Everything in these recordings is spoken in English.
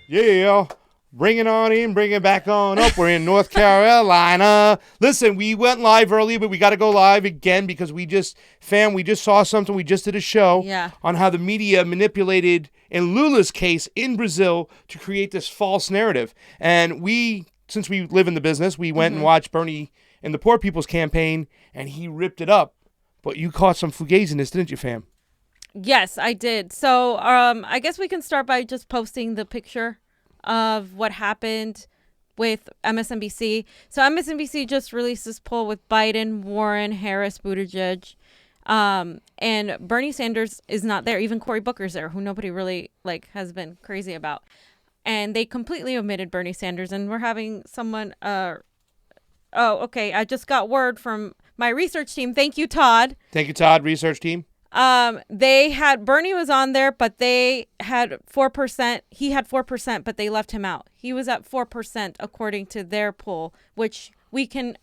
Yeah, bring it on in, bring it back on up. We're in North Carolina. Listen, we went live earlier, but we got to go live again because we just saw something. We just did a show on how the media manipulated, in Lula's case, in Brazil to create this false narrative. And we, since we live in the business, we went and watched Bernie in the Poor People's Campaign, and he ripped it up. But you caught some fugaziness, didn't you, fam? Yes, I did. So I guess we can start by just posting the picture of what happened with MSNBC. So MSNBC just released this poll with Biden, Warren, Harris, Buttigieg, and Bernie Sanders is not there. Even Cory Booker's there, who nobody really has been crazy about. And they completely omitted Bernie Sanders. And we're having someone. Oh, okay. I just got word from my research team. Thank you, Todd. Thank you, Todd. Research team. They had Bernie was on there, but they had 4%. He had 4%, but they left him out. He was at 4% according to their poll, which we can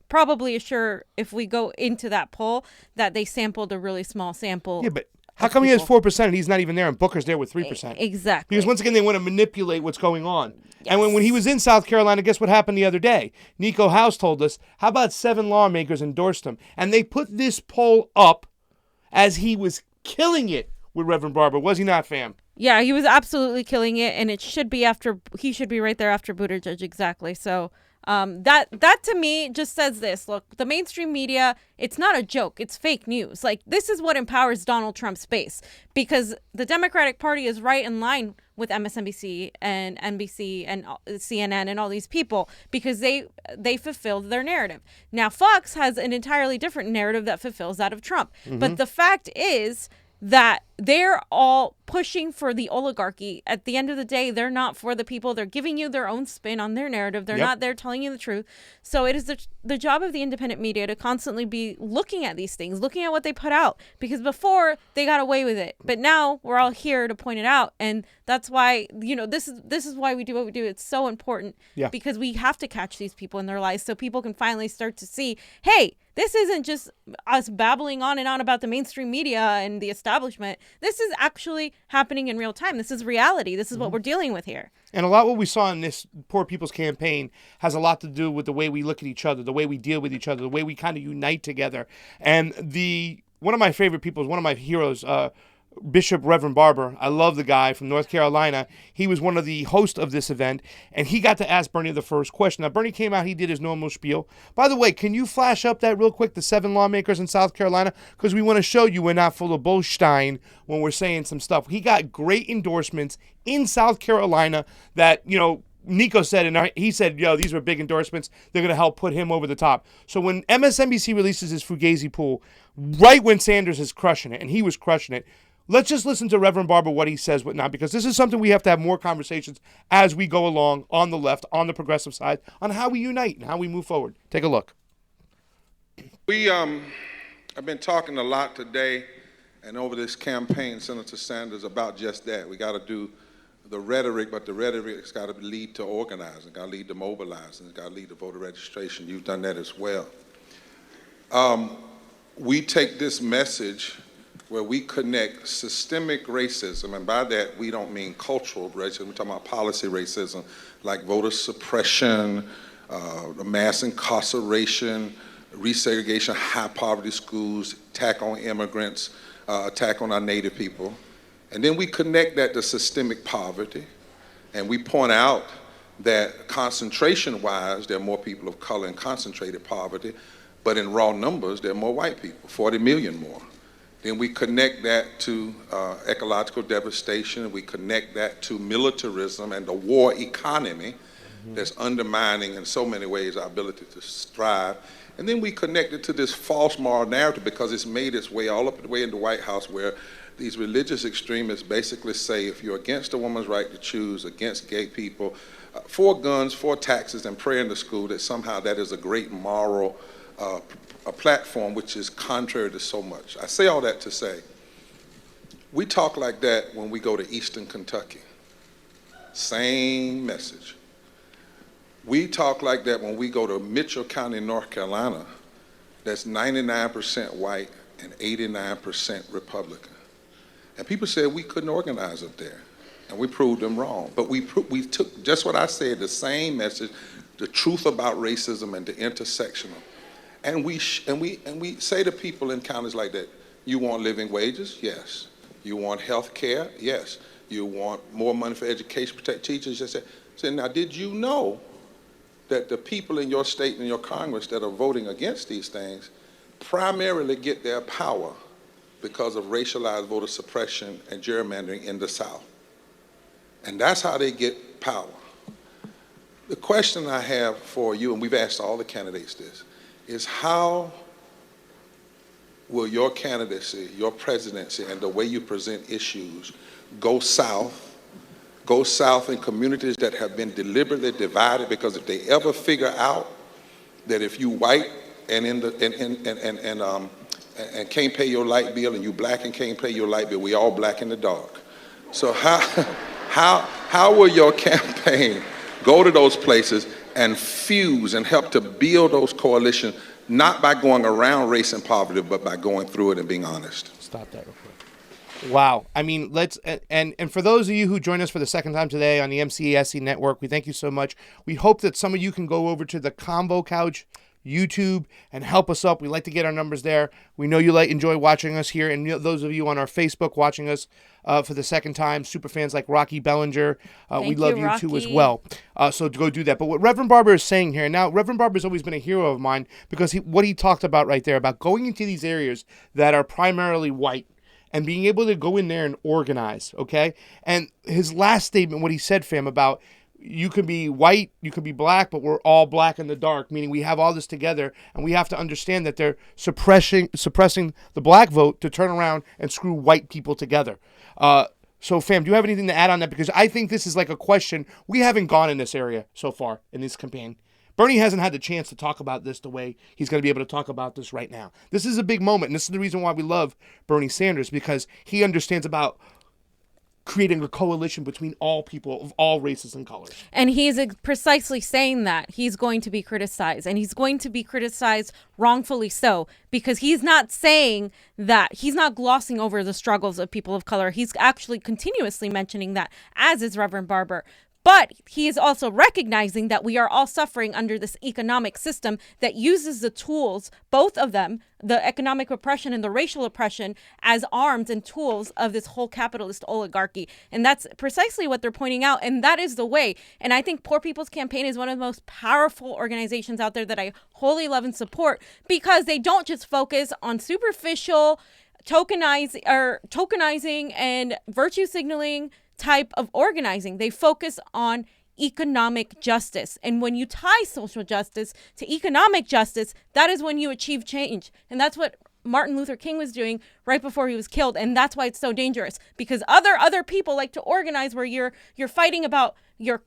probably assure if we go into that poll that they sampled a really small sample. Yeah, but how come he has 4% and he's not even there and Booker's there with 3%? Exactly. Because once again, they want to manipulate what's going on. Yes. And when he was in South Carolina, guess what happened the other day? Nico House told us, how about 7 lawmakers endorsed him? And they put this poll up as he was killing it with Reverend Barber. Was he not, fam? Yeah, he was absolutely killing it, and it should be he should be right there after Buttigieg, exactly. So that to me just says this. Look, the mainstream media, it's not a joke. It's fake news. This is what empowers Donald Trump's base, because the Democratic Party is right in line with MSNBC and NBC and CNN and all these people because they fulfilled their narrative. Now, Fox has an entirely different narrative that fulfills that of Trump. But the fact is that they're all pushing for the oligarchy. At the end of the day, they're not for the people. They're giving you their own spin on their narrative. They're not there telling you the truth. So it is the job of the independent media to constantly be looking at these things, looking at what they put out. Because before, they got away with it. But now, we're all here to point it out. And that's why, this is why we do what we do. It's so important because we have to catch these people in their lives so people can finally start to see, hey, this isn't just us babbling on and on about the mainstream media and the establishment. This is actually happening in real time. This is reality. This is what we're dealing with here. And a lot what we saw in this Poor People's Campaign has a lot to do with the way we look at each other, the way we deal with each other, the way we kind of unite together. And one of my favorite people, one of my heroes, Bishop Reverend Barber. I love the guy from North Carolina. He was one of the hosts of this event, and he got to ask Bernie the first question. Now, Bernie came out, he did his normal spiel. By the way, can you flash up that real quick, the 7 lawmakers in South Carolina? Because we want to show you we're not full of bullstein when we're saying some stuff. He got great endorsements in South Carolina that, Nico said, and he said, these were big endorsements. They're going to help put him over the top. So when MSNBC releases his Fugazi pool, right when Sanders is crushing it, and he was crushing it, let's just listen to Reverend Barber, what he says, whatnot, because this is something we have to have more conversations as we go along on the left, on the progressive side, on how we unite and how we move forward. Take a look. We have been talking a lot today and over this campaign, Senator Sanders, about just that. We got to do the rhetoric, but the rhetoric's got to lead to organizing, got to lead to mobilizing, it's got to lead to voter registration. You've done that as well. We take this message where we connect systemic racism, and by that we don't mean cultural racism, we're talking about policy racism, like voter suppression, mass incarceration, resegregation, high poverty schools, attack on immigrants, attack on our native people. And then we connect that to systemic poverty, and we point out that concentration-wise, there are more people of color in concentrated poverty, but in raw numbers, there are more white people, 40 million more. Then we connect that to ecological devastation. We connect that to militarism and the war economy that's undermining in so many ways our ability to strive. And then we connect it to this false moral narrative because it's made its way all up the way in the White House where these religious extremists basically say if you're against a woman's right to choose, against gay people, for guns, for taxes, and prayer in the school, that somehow that is a great moral a platform which is contrary to so much. I say all that to say, we talk like that when we go to Eastern Kentucky. Same message. We talk like that when we go to Mitchell County, North Carolina, that's 99% white and 89% Republican. And people said we couldn't organize up there, and we proved them wrong. But we took just what I said, the same message, the truth about racism and the intersectional, and we say to people in counties like that, you want living wages? Yes. You want health care? Yes. You want more money for education, protect teachers? Yes. So now, did you know that the people in your state and your Congress that are voting against these things primarily get their power because of racialized voter suppression and gerrymandering in the South? And that's how they get power. The question I have for you, and we've asked all the candidates this, is how will your candidacy, your presidency, and the way you present issues go south in communities that have been deliberately divided? Because if they ever figure out that if you white and can't pay your light bill, and you black and can't pay your light bill, we all black in the dark. So how will your campaign go to those places and fuse and help to build those coalitions, not by going around race and poverty, but by going through it and being honest? Stop that real quick. Wow. I mean, let's, and for those of you who join us for the second time today on the MCSC network, we thank you so much. We hope that some of you can go over to the CONVO Couch YouTube and help us up. We like to get our numbers there. We know you enjoy watching us here, and those of you on our Facebook watching us for the second time, super fans like Rocky Bellinger, we love you too as well. So go do that. But what Reverend Barber is saying here, now Reverend Barber has always been a hero of mine because what he talked about right there about going into these areas that are primarily white and being able to go in there and organize, okay? And his last statement, what he said, fam, about you can be white, you can be black, but we're all black in the dark, meaning we have all this together, and we have to understand that they're suppressing the black vote to turn around and screw white people together. So, fam, do you have anything to add on that? Because I think this is like a question. We haven't gone in this area so far in this campaign. Bernie hasn't had the chance to talk about this the way he's going to be able to talk about this right now. This is a big moment, and this is the reason why we love Bernie Sanders, because he understands about creating a coalition between all people of all races and colors. And he's precisely saying that he's going to be criticized, and he's going to be criticized wrongfully so, because he's not saying that, he's not glossing over the struggles of people of color. He's actually continuously mentioning that, as is Reverend Barber. But he is also recognizing that we are all suffering under this economic system that uses the tools, both of them, the economic oppression and the racial oppression, as arms and tools of this whole capitalist oligarchy. And that's precisely what they're pointing out. And that is the way. And I think Poor People's Campaign is one of the most powerful organizations out there that I wholly love and support, because they don't just focus on superficial tokenizing and virtue signaling type of organizing. They focus on economic justice. And when you tie social justice to economic justice, that is when you achieve change. And that's what Martin Luther King was doing right before he was killed. And that's why it's so dangerous, because other people like to organize where you're fighting about your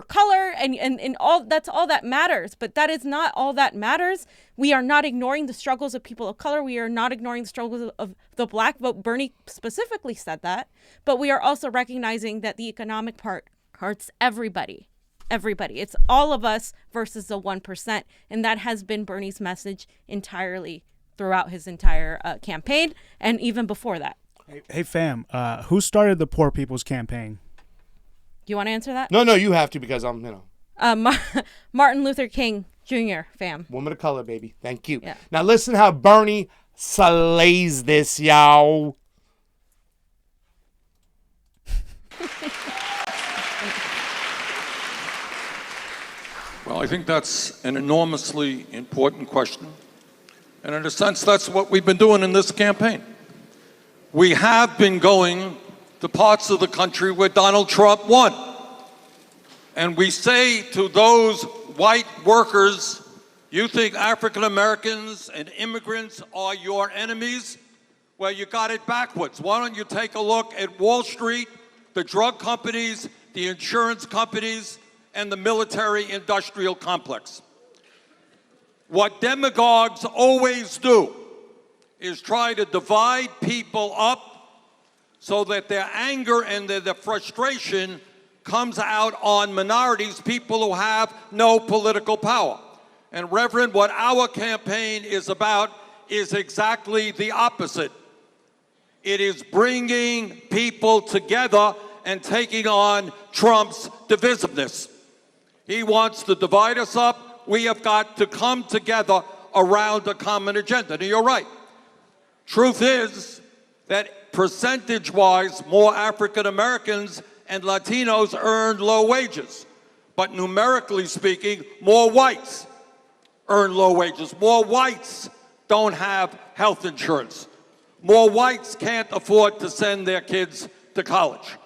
color and all. That's all that matters. But that is not all that matters. We are not ignoring the struggles of people of color. We are not ignoring the struggles of the black vote. Bernie specifically said that. But we are also recognizing that the economic part hurts everybody. Everybody. It's all of us versus the 1%. And that has been Bernie's message entirely throughout his entire campaign, and even before that. Hey fam, who started the Poor People's Campaign? Do you want to answer that? No, you have to, because I'm, Martin Luther King Jr., fam. Woman of color, baby. Thank you. Yeah. Now listen how Bernie slays this, y'all. Well, I think that's an enormously important question. And in a sense, that's what we've been doing in this campaign. We have been going to parts of the country where Donald Trump won. And we say to those white workers, you think African Americans and immigrants are your enemies? Well, you got it backwards. Why don't you take a look at Wall Street, the drug companies, the insurance companies, and the military-industrial complex? What demagogues always do is try to divide people up so that their anger and their frustration comes out on minorities, people who have no political power. And Reverend, what our campaign is about is exactly the opposite. It is bringing people together and taking on Trump's divisiveness. He wants to divide us up. We have got to come together around a common agenda. Now, you're right. Truth is that percentage-wise, more African Americans and Latinos earn low wages. But numerically speaking, more whites earn low wages. More whites don't have health insurance. More whites can't afford to send their kids to college.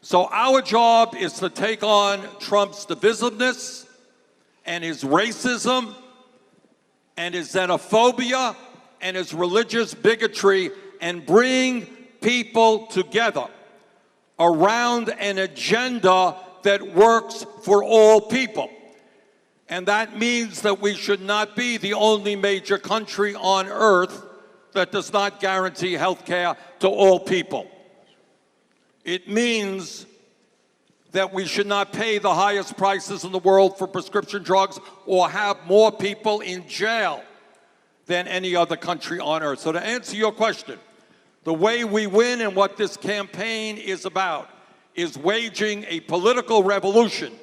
So our job is to take on Trump's divisiveness and his racism and his xenophobia and his religious bigotry and bring people together around an agenda that works for all people. And that means that we should not be the only major country on earth that does not guarantee health care to all people. It means that we should not pay the highest prices in the world for prescription drugs or have more people in jail than any other country on earth. So to answer your question, the way we win and what this campaign is about is waging a political revolution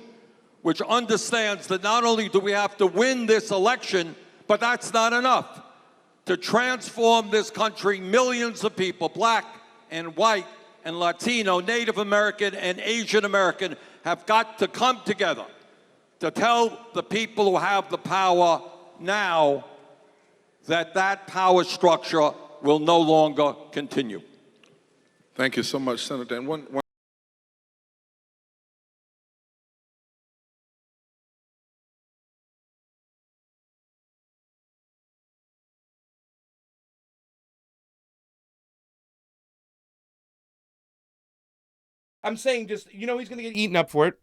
which understands that not only do we have to win this election, but that's not enough. To transform this country, millions of people, black and white and Latino, Native American and Asian American, have got to come together to tell the people who have the power now that that power structure will no longer continue. Thank you so much, Senator. And one I'm saying just, he's going to get eaten up for it.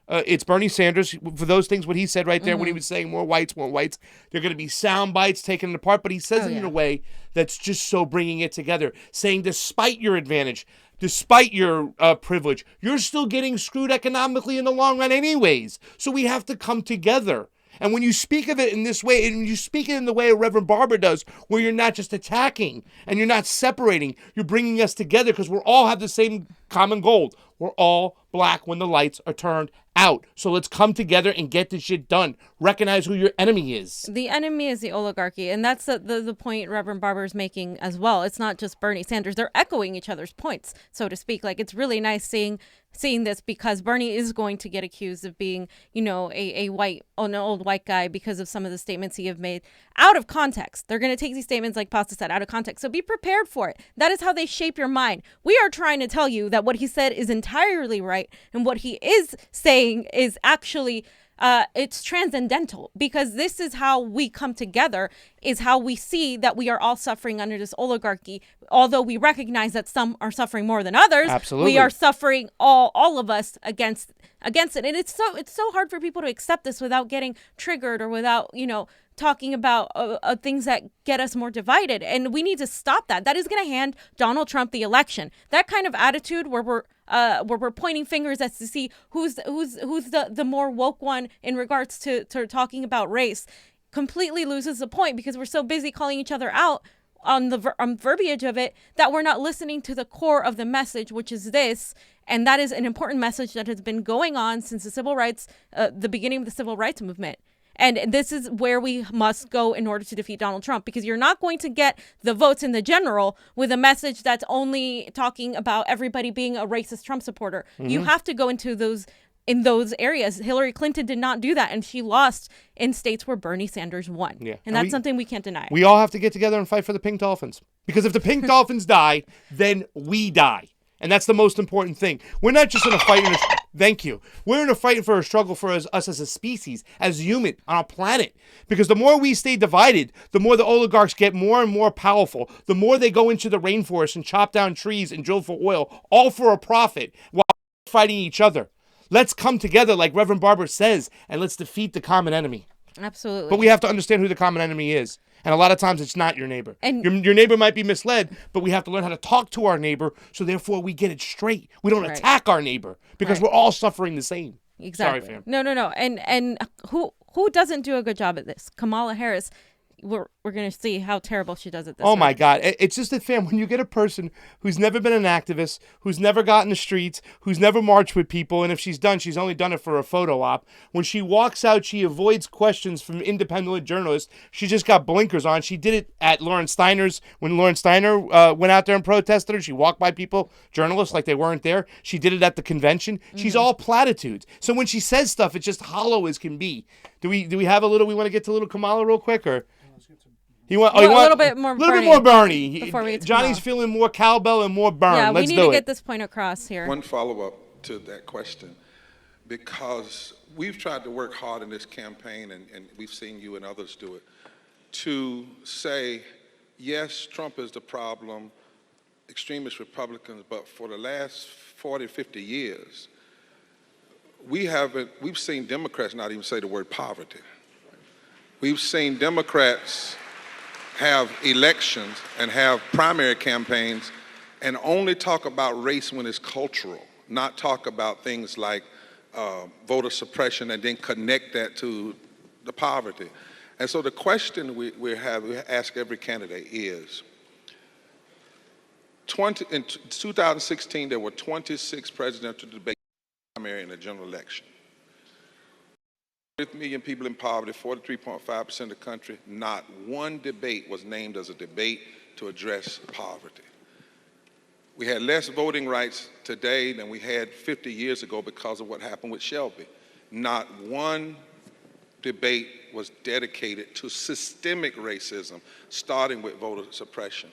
It's Bernie Sanders. For those things, what he said right there when he was saying more whites, they're going to be sound bites taken apart. But he says it in a way that's just so bringing it together, saying despite your advantage, despite your privilege, you're still getting screwed economically in the long run anyways. So we have to come together. And when you speak of it in this way, and you speak it in the way Reverend Barber does, where you're not just attacking and you're not separating, you're bringing us together because we all have the same common goal. We're all black when the lights are turned out. So let's come together and get this shit done. Recognize who your enemy is. The enemy is the oligarchy. And that's the point Reverend Barber is making as well. It's not just Bernie Sanders. They're echoing each other's points, so to speak. Like, it's really nice seeing this because Bernie is going to get accused of being, an old white guy because of some of the statements he have made out of context. They're going to take these statements, like Pasta said, out of context. So be prepared for it. That is how they shape your mind. We are trying to tell you that what he said is entirely right, and what he is saying is actually it's transcendental, because this is how we come together, is how we see that we are all suffering under this oligarchy. Although we recognize that some are suffering more than others, absolutely, we are suffering all of us against it. And it's so hard for people to accept this without getting triggered or without, talking about things that get us more divided. And we need to stop that. That is going to hand Donald Trump the election. That kind of attitude where we're pointing fingers as to see who's the more woke one in regards to talking about race completely loses the point, because we're so busy calling each other out on the verbiage of it that we're not listening to the core of the message, which is this. And that is an important message that has been going on since the beginning of the civil rights movement. And this is where we must go in order to defeat Donald Trump, because you're not going to get the votes in the general with a message that's only talking about everybody being a racist Trump supporter. You have to go into those areas. Hillary Clinton did not do that, and she lost in states where Bernie Sanders won. Yeah. And that's something we can't deny. We all have to get together and fight for the pink dolphins, because if the pink dolphins die, then we die. And that's the most important thing. We're not just in a fight. Thank you. We're in a fight for a struggle for us as a species, as human, on our planet. Because the more we stay divided, the more the oligarchs get more and more powerful. The more they go into the rainforest and chop down trees and drill for oil, all for a profit, while fighting each other. Let's come together, like Reverend Barber says, and let's defeat the common enemy. Absolutely. But we have to understand who the common enemy is. And a lot of times it's not your neighbor. And your neighbor might be misled, but we have to learn how to talk to our neighbor, so therefore we get it straight. We don't attack our neighbor, because we're all suffering the same. Exactly. Sorry, fam. No. And who doesn't do a good job at this? Kamala Harris we're gonna see how terrible she does it. This Oh my round. God. It's just that, fam, when you get a person who's never been an activist, who's never gotten the streets, who's never marched with people, and if she's done, she's only done it for a photo op. When she walks out, she avoids questions from independent journalists. She just got blinkers on. She did it at Lawrence Steiner's, when Lawrence Steiner went out there and protested her. She walked by people, journalists, like they weren't there. She did it at the convention. She's all platitudes. So when she says stuff, it's just hollow as can be. Do we have a little, we want to get to little Kamala real quick, or? You want, Well, a little bit more Bernie. before we get to Johnny's Kamala. feeling more cowbell and more burn. Yeah, Let's we need do to it. get this point across here. One follow-up to that question, because we've tried to work hard in this campaign, and we've seen you and others do it, to say, yes, Trump is the problem, extremist Republicans, but for the last 40, 50 years, we've seen Democrats not even say the word poverty. We've seen Democrats have elections and have primary campaigns and only talk about race when it's cultural, not talk about things like voter suppression and then connect that to the poverty. And so the question we ask every candidate is, in 2016, there were 26 presidential debates primary in the general election. 30 million people in poverty, 43.5% of the country, not one debate was named as a debate to address poverty. We had less voting rights today than we had 50 years ago because of what happened with Shelby. Not one debate was dedicated to systemic racism, starting with voter suppression.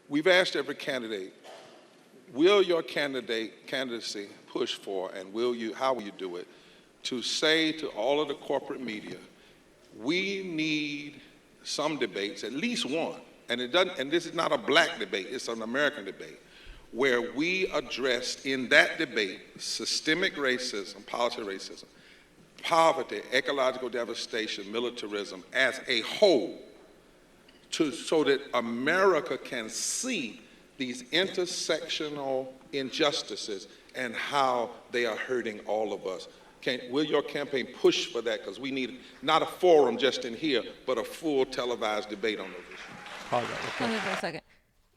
We've asked every candidate, will your candidacy push for, and how will you do it, to say to all of the corporate media, we need some debates, at least one, and this is not a black debate, it's an American debate, where we address in that debate systemic racism, policy racism, poverty, ecological devastation, militarism as a whole, so that America can see these intersectional injustices and how they are hurting all of us. Will your campaign push for that? Because we need not a forum just in here, but a full televised debate on those issues. Hold on for a second.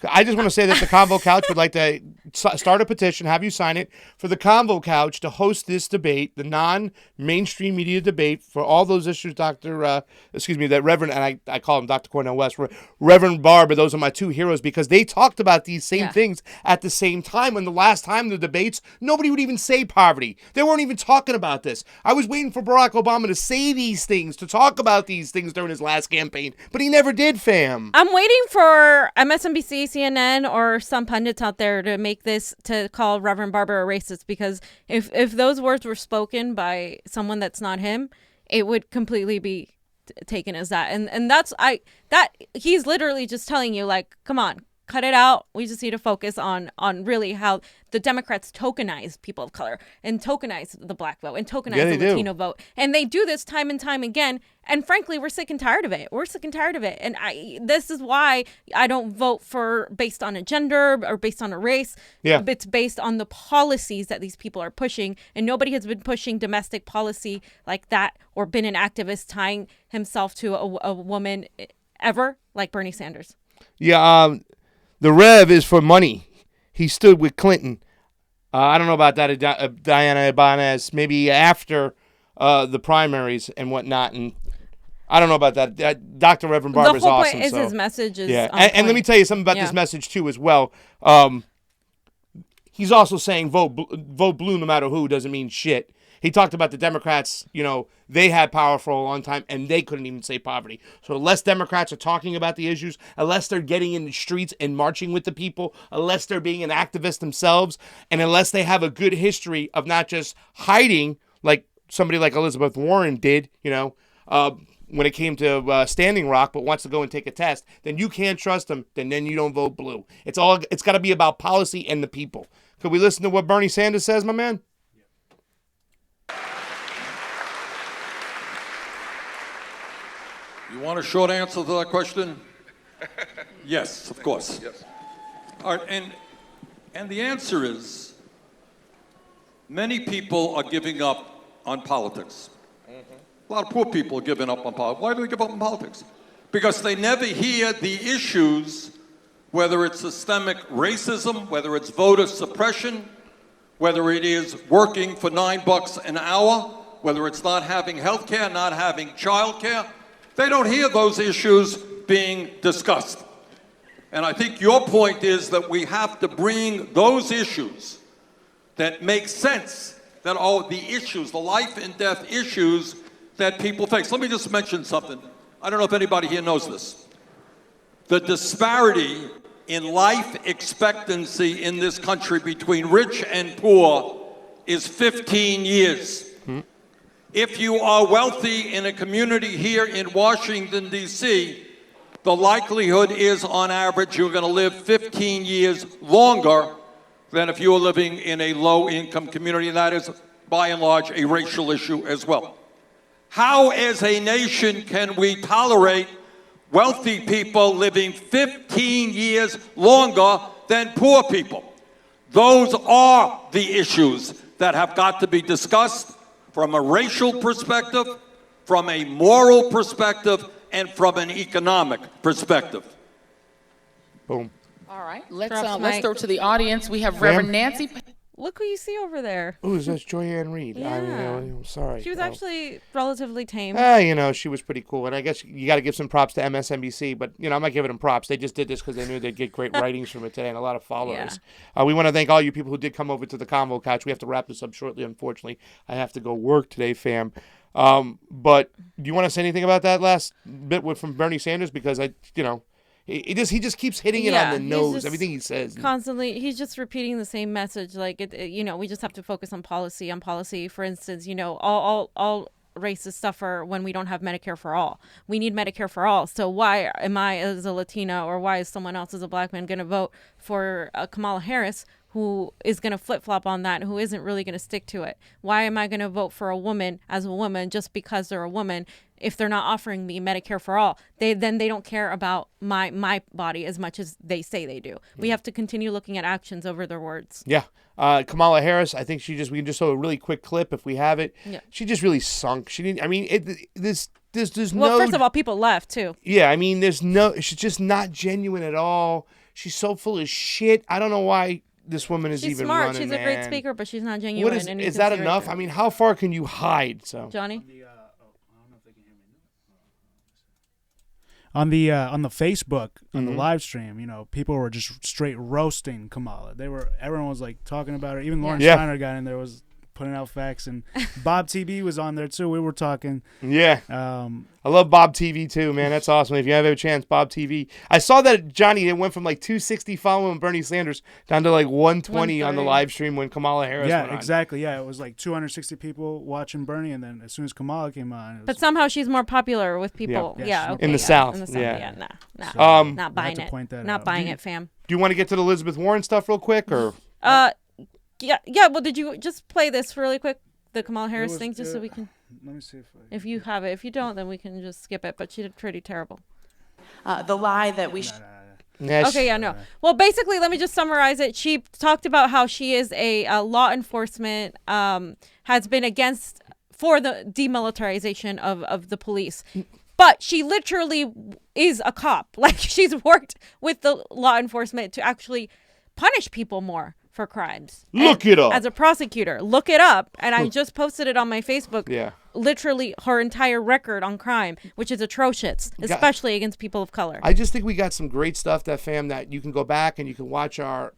I just want to say that the Convo Couch would like to start a petition, have you sign it, for the Convo Couch to host this debate, the non-mainstream media debate for all those issues, that Reverend, and I call him Dr. Cornel West, Reverend Barber, those are my two heroes, because they talked about these same things at the same time. When the last time the debates, nobody would even say poverty. They weren't even talking about this. I was waiting for Barack Obama to say these things, to talk about these things during his last campaign, but he never did, fam. I'm waiting for MSNBC, CNN, or some pundits out there to make this, to call Reverend Barber a racist, because if those words were spoken by someone that's not him, it would completely be taken as that. And that's he's literally just telling you, like, come on, cut it out. We just need to focus on really how the Democrats tokenize people of color and tokenize the black vote and tokenize the Latino vote. And they do this time and time again. And frankly, we're sick and tired of it. And this is why I don't vote for based on a gender or based on a race. Yeah. It's based on the policies that these people are pushing. And nobody has been pushing domestic policy like that or been an activist tying himself to a woman ever like Bernie Sanders. Yeah, the Rev is for money. He stood with Clinton. I don't know about that, Diana Ibanez, maybe after the primaries and whatnot. And I don't know about that. Dr. Reverend Barber is awesome. The whole point is his message is on and let me tell you something about this message, too, as well. He's also saying vote blue no matter who doesn't mean shit. He talked about the Democrats, they had power for a long time, and they couldn't even say poverty. So unless Democrats are talking about the issues, unless they're getting in the streets and marching with the people, unless they're being an activist themselves, and unless they have a good history of not just hiding like somebody like Elizabeth Warren did, when it came to Standing Rock, but wants to go and take a test, then you can't trust them, then you don't vote blue. It's got to be about policy and the people. Could we listen to what Bernie Sanders says, my man? You want a short answer to that question? Yes, of course. Yes. All right, and the answer is, many people are giving up on politics. A lot of poor people are giving up on politics. Why do they give up on politics? because they never hear the issues, whether it's systemic racism, whether it's voter suppression, whether it is working for $9 an hour, whether it's not having health care, not having child care. They don't hear those issues being discussed. And I think your point is that we have to bring those issues that make sense, that are the issues, the life and death issues that people face. Let me just mention something. I don't know if anybody here knows this. The disparity in life expectancy in this country between rich and poor is 15 years. If you are wealthy in a community here in Washington, D.C., the likelihood is, on average, you're going to live 15 years longer than if you were living in a low-income community, and that is, by and large, a racial issue as well. How, as a nation, can we tolerate wealthy people living 15 years longer than poor people? Those are the issues that have got to be discussed from a racial perspective, from a moral perspective, and from an economic perspective. Boom. All right, let's Mike. throw to the audience. We have Reverend Nancy. Look who you see over there. Ooh, that's Joyanne Reed. Yeah. I'm sorry. She was actually relatively tame. She was pretty cool. And I guess you got to give some props to MSNBC, but, I'm not giving them props. They just did this because they knew they'd get great writings from it today and a lot of followers. We want to thank all you people who did come over to the CONVO couch. We have to wrap this up shortly, unfortunately. I have to go work today, fam. But do you want to say anything about that last bit from Bernie Sanders? Because he just keeps hitting it on the nose, everything he says. Constantly, he's just repeating the same message. Like, we just have to focus on policy. For instance, all races suffer when we don't have Medicare for all. We need Medicare for all. So why am I, as a Latina, or why is someone else as a black man going to vote for Kamala Harris, who is going to flip-flop on that, who isn't really going to stick to it? Why am I going to vote for a woman as a woman just because they're a woman if they're not offering me Medicare for all? They don't care about my body as much as they say they do. We have to continue looking at actions over their words. Yeah. Kamala Harris, I think we can just show a really quick clip if we have it. Yeah. She just really sunk. She didn't, there's Well, first of all, people left too. Yeah, she's just not genuine at all. She's so full of shit. I don't know why this woman is She's even smart. running, She's a great speaker, but she's not genuine. What is that enough? How far can you hide? So Johnny? On the Facebook, on the live stream, people were just straight roasting Kamala. Everyone was like talking about her. Even Lauren Steiner got in there, was putting out facts, and Bob TV was on there too. We were talking. Yeah. I love Bob TV too, man. That's awesome. If you have a chance, Bob TV. I saw that, Johnny, it went from like 260 following Bernie Sanders down to like 120 on the live stream when Kamala Harris went on. Exactly. Yeah, it was like 260 people watching Bernie, and then as soon as Kamala came on. But somehow she's more popular with people. In the South. In the South. Yeah. Nah. Not buying it. Not buying it, fam. Do you want to get to the Elizabeth Warren stuff real quick, or? Yeah. Well, did you just play this really quick, the Kamala Harris thing, just so we can? Let me see if you have it. If you don't, then we can just skip it. But she did pretty terrible. The lie that we. Well, basically, let me just summarize it. She talked about how she is a law enforcement, has been for the demilitarization of the police. But she literally is a cop. Like, she's worked with the law enforcement to actually punish people more for crimes. Look it up. As a prosecutor, look it up. And I just posted it on my Facebook. Yeah. Literally her entire record on crime, which is atrocious, especially against people of color. I just think we got some great stuff, that you can go back and you can watch our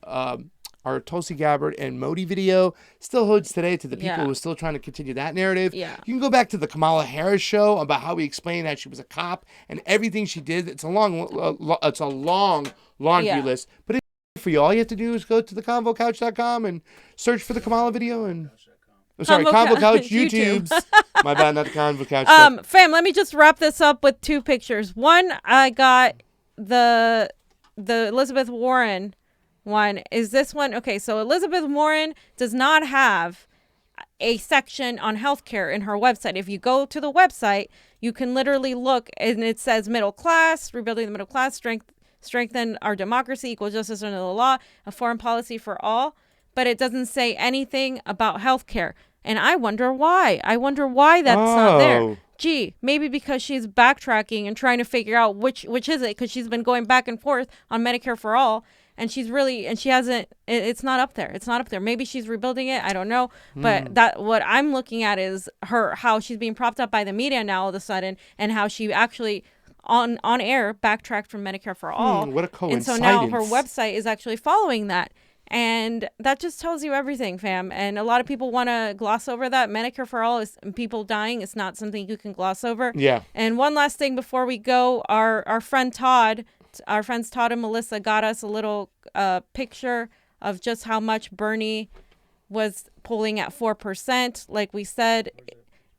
Tulsi Gabbard and Modi video. Still holds today to the people who are still trying to continue that narrative. Yeah. You can go back to the Kamala Harris show about how we explained that she was a cop and everything she did. It's a long laundry list. But for you, all you have to do is go to theconvocouch.com and search for the Kamala video and Convo Couch YouTube's. My bad, not the Convo Couch. Fam, let me just wrap this up with two pictures. One, I got the Elizabeth Warren one. Is this one? Okay, so Elizabeth Warren does not have a section on healthcare in her website. If you go to the website, you can literally look, and it says middle class, rebuilding the middle class, strengthen our democracy, equal justice under the law, a foreign policy for all. But it doesn't say anything about healthcare. And I wonder why. That's not there. gee, maybe because she's backtracking and trying to figure out which is it, because she's been going back and forth on Medicare for all, and she hasn't, it's not up there. It's not up there. Maybe she's rebuilding it. I don't know. But what I'm looking at is how she's being propped up by the media now all of a sudden, and how she actually on air backtracked from Medicare for all. What a coincidence. And so now her website is actually following that. And that just tells you everything, fam. And a lot of people want to gloss over that. Medicare for all is people dying. It's not something you can gloss over. Yeah. And one last thing before we go, our friends Todd and Melissa got us a little picture of just how much Bernie was polling at 4%. Like we said,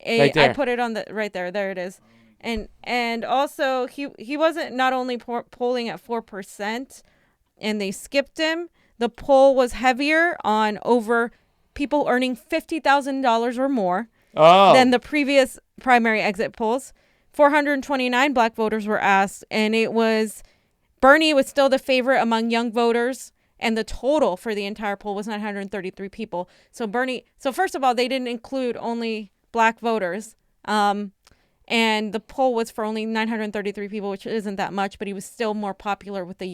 Right there. I put it on the right there. There it is. And also he wasn't not only polling at 4%, and they skipped him. The poll was heavier on over people earning $50,000 or more than the previous primary exit polls. 429 black voters were asked, and Bernie was still the favorite among young voters, and the total for the entire poll was 933 people. So first of all, they didn't include only black voters. And the poll was for only 933 people, which isn't that much, but he was still more popular with the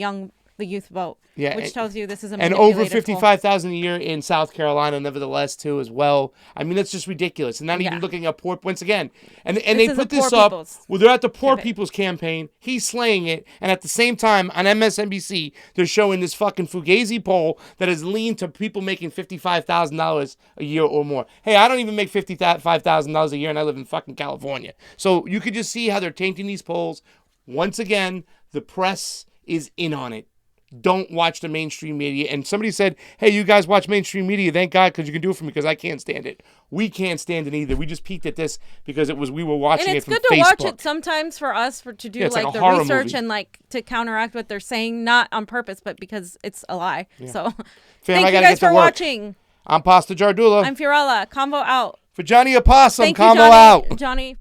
youth vote, which tells you this is a manipulated and over 55,000 a year in South Carolina, nevertheless, too, as well. I mean, that's just ridiculous. And not even looking at poor, once again. And they put this up. Well, they're at the Poor People's Campaign. He's slaying it. And at the same time, on MSNBC, they're showing this fucking Fugazi poll that is leaned to people making $55,000 a year or more. Hey, I don't even make $55,000 a year, and I live in fucking California. So you could just see how they're tainting these polls. Once again, the press is in on it. Don't watch the mainstream media. And somebody said, hey, you guys watch mainstream media. Thank God, because you can do it for me, because I can't stand it. We can't stand it either. We just peeked at this because we were watching it from Facebook. And it's good to watch it sometimes for us to do like the research movie. And like to counteract what they're saying, not on purpose, but because it's a lie. Yeah. So thank you guys for watching. I'm Pasta Jardula. I'm Fiorella. Convo out. For Johnny Opossum, Thank Convo you, Johnny. out. Johnny.